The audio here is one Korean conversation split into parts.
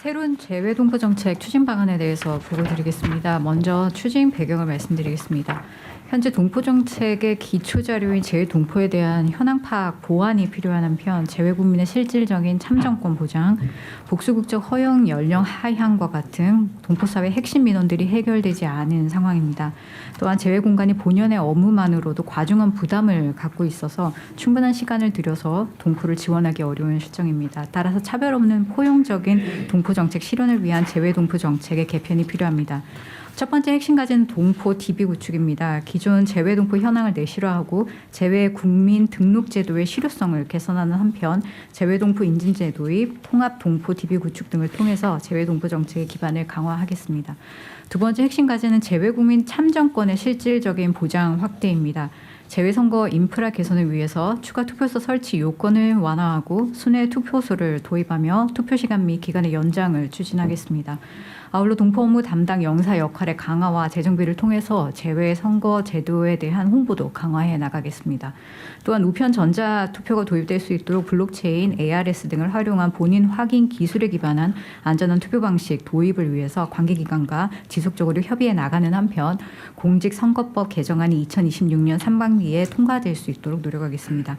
새로운 재외동포 정책 추진 방안에 대해서 보고드리겠습니다. 먼저 추진 배경을 말씀드리겠습니다. 현재 동포 정책의 기초 자료인 재외동포에 대한 현황 파악 보완이 필요한 한편 재외국민의 실질적인 참정권 보장, 복수국적 허용 연령 하향과 같은 동포사회 핵심 민원들이 해결되지 않은 상황입니다. 또한 재외공간이 본연의 업무만으로도 과중한 부담을 갖고 있어서 충분한 시간을 들여서 동포를 지원하기 어려운 실정입니다. 따라서 차별 없는 포용적인 동포 정책 실현을 위한 재외동포 정책의 개편이 필요합니다. 첫 번째 핵심 과제는 동포 DB 구축입니다. 기존 재외동포 현황을 내실화하고 재외국민 등록 제도의 실효성을 개선하는 한편 재외동포 인증제 도입, 통합 동포 DB 구축 등을 통해서 재외동포 정책의 기반을 강화하겠습니다. 두 번째 핵심 과제는 재외국민 참정권의 실질적인 보장 확대입니다. 재외선거 인프라 개선을 위해서 추가 투표소 설치 요건을 완화하고 순회 투표소를 도입하며 투표시간 및 기간의 연장을 추진하겠습니다. 아울러 동포 업무 담당 영사 역할의 강화와 재정비를 통해서 재외선거 제도에 대한 홍보도 강화해 나가겠습니다. 또한 우편 전자투표가 도입될 수 있도록 블록체인, ARS 등을 활용한 본인 확인 기술에 기반한 안전한 투표 방식 도입을 위해서 관계기관과 지속적으로 협의해 나가는 한편 공직선거법 개정안이 2026년 상반기에 통과될 수 있도록 노력하겠습니다.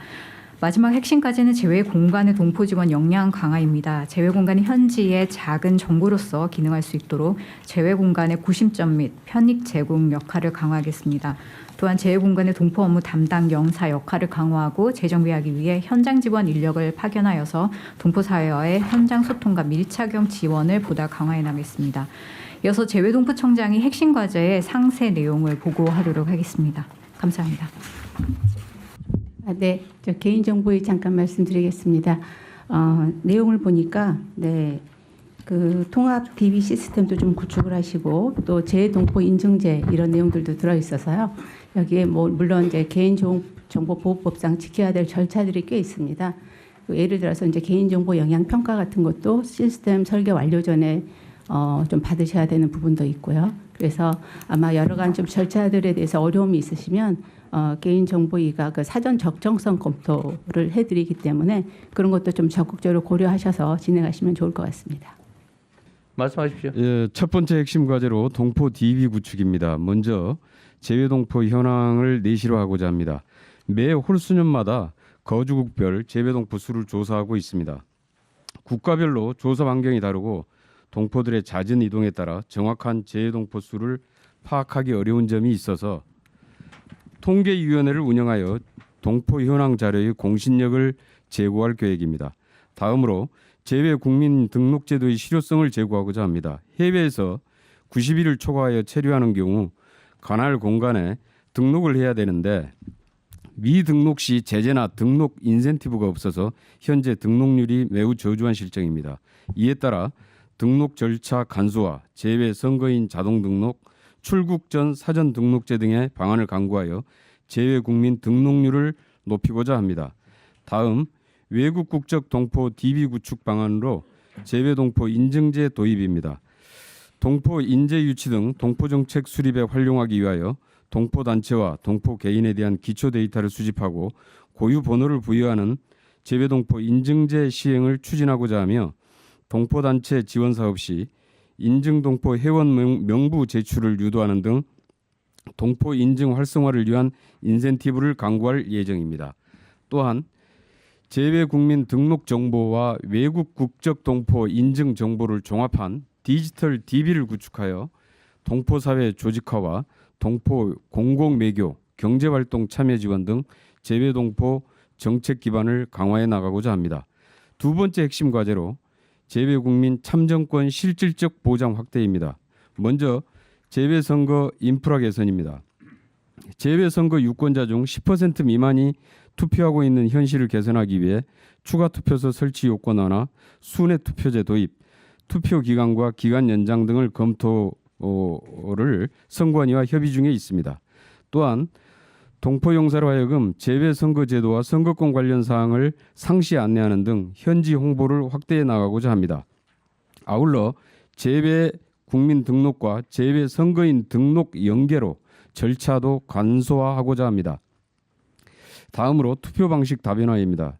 마지막 핵심 과제는 재외공간의 동포 지원 역량 강화입니다. 재외공간이 현지의 작은 정부로서 기능할 수 있도록 재외공간의 구심점 및 편익 제공 역할을 강화하겠습니다. 또한 재외공간의 동포 업무 담당 영사 역할을 강화하고 재정비하기 위해 현장 지원 인력을 파견하여서 동포 사회와의 현장 소통과 밀착형 지원을 보다 강화해 나가겠습니다. 이어서 재외동포청장이 핵심 과제의 상세 내용을 보고하도록 하겠습니다. 감사합니다. 네, 저 개인정보에 잠깐 말씀드리겠습니다. 내용을 보니까 그 통합 DB 시스템도 좀 구축을 하시고 또 재동포 인증제 이런 내용들도 들어 있어서요. 여기에 뭐 물론 이제 개인정보보호법상 지켜야 될 절차들이 꽤 있습니다. 예를 들어서 이제 개인정보 영향 평가 같은 것도 시스템 설계 완료 전에 좀 받으셔야 되는 부분도 있고요. 그래서 아마 여러 가지 좀 절차들에 대해서 어려움이 있으시면 개인정보위가 그 사전 적정성 검토를 해드리기 때문에 그런 것도 좀 적극적으로 고려하셔서 진행하시면 좋을 것 같습니다. 말씀하십시오. 예, 첫 번째 핵심 과제로 동포 DB 구축입니다. 먼저 재외동포 현황을 내실화하고자 합니다. 매 홀수년마다 거주국별 재외동포 수를 조사하고 있습니다. 국가별로 조사 반경이 다르고 동포들의 잦은 이동에 따라 정확한 재외동포 수를 파악하기 어려운 점이 있어서 통계위원회를 운영하여 동포 현황 자료의 공신력을 제고할 계획입니다. 다음으로 재외국민 등록제도의 실효성을 제고하고자 합니다. 해외에서 90일을 초과하여 체류하는 경우 관할 공간에 등록을 해야 되는데 미등록 시 제재나 등록 인센티브가 없어서 현재 등록률이 매우 저조한 실정입니다. 이에 따라 등록 절차 간소화, 재외 선거인 자동 등록, 출국 전 사전 등록제 등의 방안을 강구하여 재외국민 등록률을 높이고자 합니다. 다음 외국 국적 동포 DB 구축 방안으로 재외동포 인증제 도입입니다. 동포 인재 유치 등 동포 정책 수립에 활용하기 위하여 동포 단체와 동포 개인에 대한 기초 데이터를 수집하고 고유 번호를 부여하는 재외동포 인증제 시행을 추진하고자 하며 동포 단체 지원 사업 시 인증 동포 회원 명부 제출을 유도하는 등 동포 인증 활성화를 위한 인센티브를 강구할 예정입니다. 또한 재외국민 등록 정보와 외국 국적 동포 인증 정보를 종합한 디지털 DB를 구축하여 동포 사회 조직화와 동포 공공매교, 경제활동 참여 지원 등 재외동포 정책 기반을 강화해 나가고자 합니다. 두 번째 핵심 과제로 재외국민 참정권 실질적 보장 확대입니다. 먼저 재외선거 인프라 개선입니다. 재외선거 유권자 중 10% 미만이 투표하고 있는 현실을 개선하기 위해 추가 투표소 설치 요건 완화, 순회 투표제 도입, 투표 기간과 기간 연장 등을 검토를 선관위와 협의 중에 있습니다. 또한 동포 용사로 하여금 재외선거 제도와 선거권 관련 사항을 상시 안내하는 등 현지 홍보를 확대해 나가고자 합니다. 아울러 재외 국민 등록과 재외 선거인 등록 연계로 절차도 간소화하고자 합니다. 다음으로 투표 방식 다변화입니다.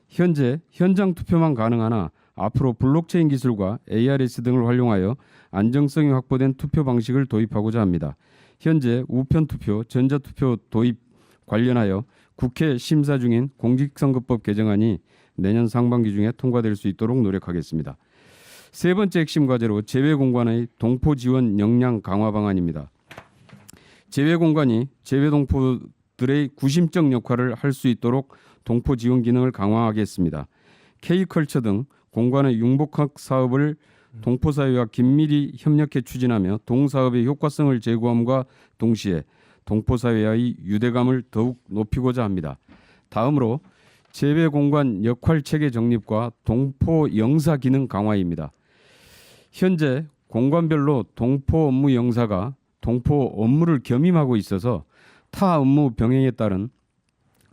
현재 현장 투표만 가능하나 앞으로 블록체인 기술과 ARS 등을 활용하여 안정성이 확보된 투표 방식을 도입하고자 합니다. 현재 우편 투표, 전자 투표 도입 관련하여 국회 심사 중인 공직선거법 개정안이 내년 상반기 중에 통과될 수 있도록 노력하겠습니다. 세 번째 핵심 과제로 재외공관의 동포 지원 역량 강화 방안입니다. 재외공관이 재외동포들의 구심적 역할을 할 수 있도록 동포 지원 기능을 강화하겠습니다. K컬처 등 공관의 융복학 사업을 동포사회와 긴밀히 협력해 추진하며 동사업의 효과성을 제고함과 동시에 동포사회와의 유대감을 더욱 높이고자 합니다. 다음으로 재외공관 역할체계 정립과 동포 영사 기능 강화입니다. 현재 공관별로 동포 업무 영사가 동포 업무를 겸임하고 있어서 타 업무 병행에 따른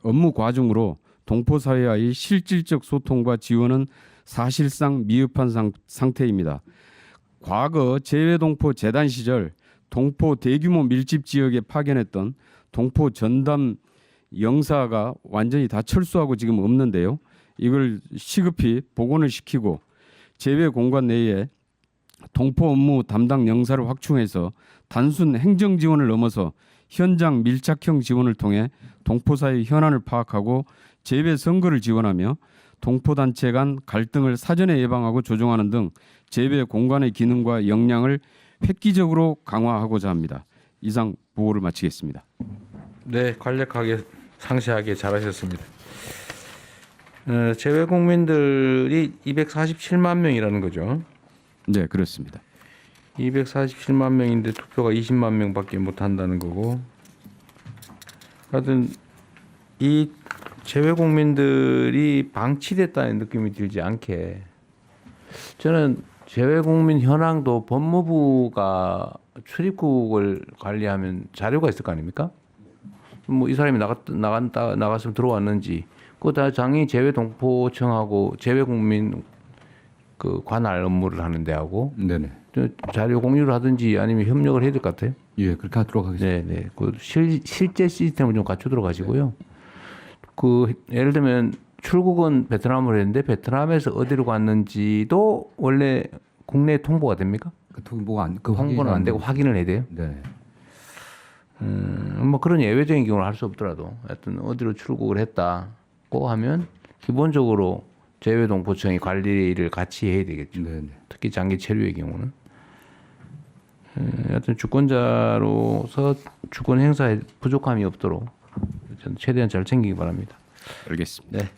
업무 과중으로 동포 사회와의 실질적 소통과 지원은 사실상 미흡한 상태입니다. 과거 재외동포 재단 시절 동포 대규모 밀집 지역에 파견했던 동포 전담 영사가 완전히 다 철수하고 지금 없는데요. 이걸 시급히 복원을 시키고 재외공관 내에 동포 업무 담당 영사를 확충해서 단순 행정 지원을 넘어서 현장 밀착형 지원을 통해 동포사의 현안을 파악하고 재외 선거를 지원하며 동포단체 간 갈등을 사전에 예방하고 조정하는 등 재외 공간의 기능과 역량을 획기적으로 강화하고자 합니다. 이상 보고를 마치겠습니다. 네, 간략하게 상세하게 잘하셨습니다. 재외 국민들이 247만 명이라는 거죠. 네, 그렇습니다. 247만 명인데 투표가 20만 명밖에 못 한다는 거고. 하여튼 이 재외 국민들이 방치됐다는 느낌이 들지 않게 저는 재외 국민 현황도 법무부가 출입국을 관리하면 자료가 있을 거 아닙니까? 뭐 이 사람이 나갔으면 들어왔는지 그거 다 장애인 재외 동포청하고 재외 국민 그 관할 업무를 하는 데하고 네네. 자료 공유를 하든지 아니면 협력을 해야 될 것 같아요. 예, 그렇게 하도록 하겠습니다. 네, 네. 그 실제 시스템을 좀 갖추도록 하시고요. 그 예를 들면 출국은 베트남으로 했는데 베트남에서 어디로 갔는지도 원래 국내에 통보가 됩니까? 그 통보가 그 홍보는 안 되고 확인을 해야 돼요. 네. 뭐 그런 예외적인 경우를 할 수 없더라도 하여튼 어디로 출국을 했다고 하면 기본적으로 재외동포청이 관리를 같이 해야 되겠죠. 네. 특히 장기 체류의 경우는. 하여튼 주권자로서 주권 행사에 부족함이 없도록 저는 최대한 잘 챙기기 바랍니다. 알겠습니다. 네.